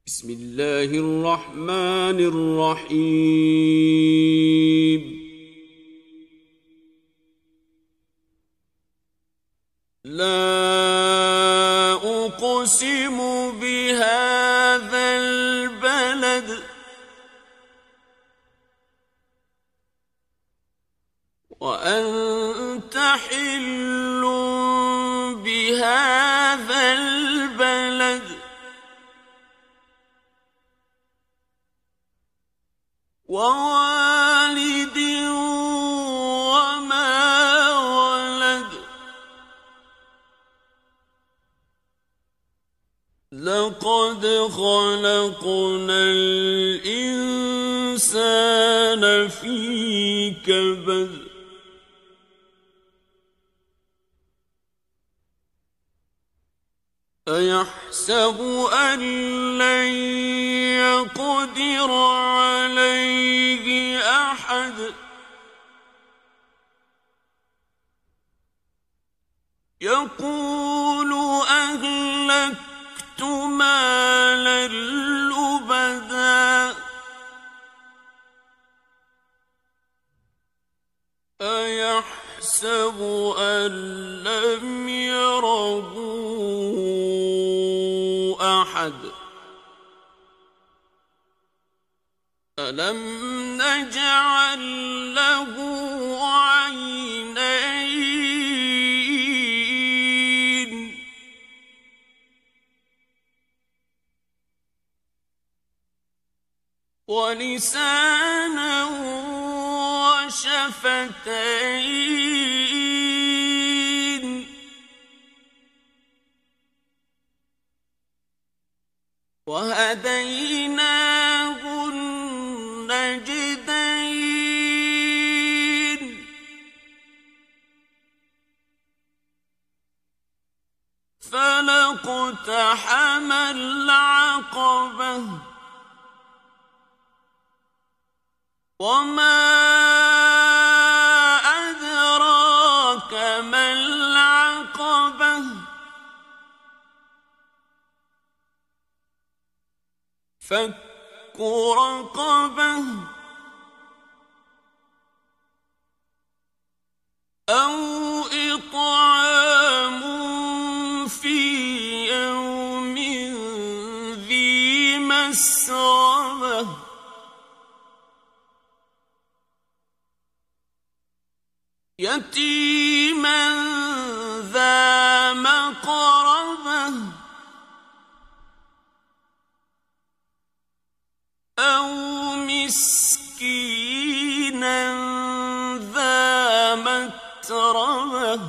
بسم الله الرحمن الرحيم. لا أقسم بهذا البلد وأنت حل بهذا البلد ووالد وما ولد. لقد خلقنا الإنسان في كبد. أيحسب أن لن يقدر عليه أحد. يقول أهلكت مالا لبدا. أيحسب أن لم يره أحد. ألم نجعل له عينين ولسانا وشفتين وهديناه النجدين. فلاقتحم العقبة وما أدراك ما العقبة. فك رقبة أو إطعام في يوم ذي مسغبة. يتيما ذا مقربة أو مسكينا ذا متربة.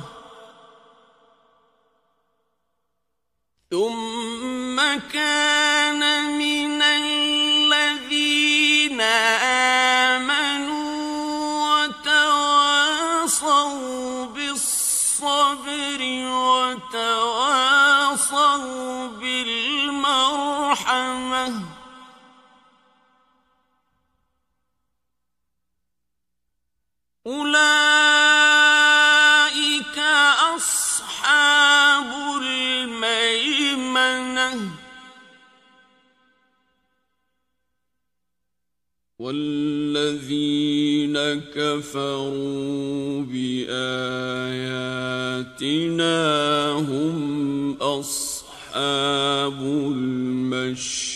ثم كان من الذين آمنوا وتواصوا بالصبر وتواصوا بالمرحمة. أولئك أصحاب الميمنة. والذين كفروا بآياتنا هم أصحاب المشأمة.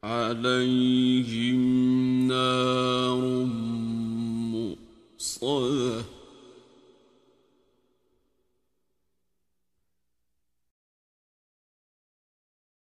عليهم نار مؤصدة.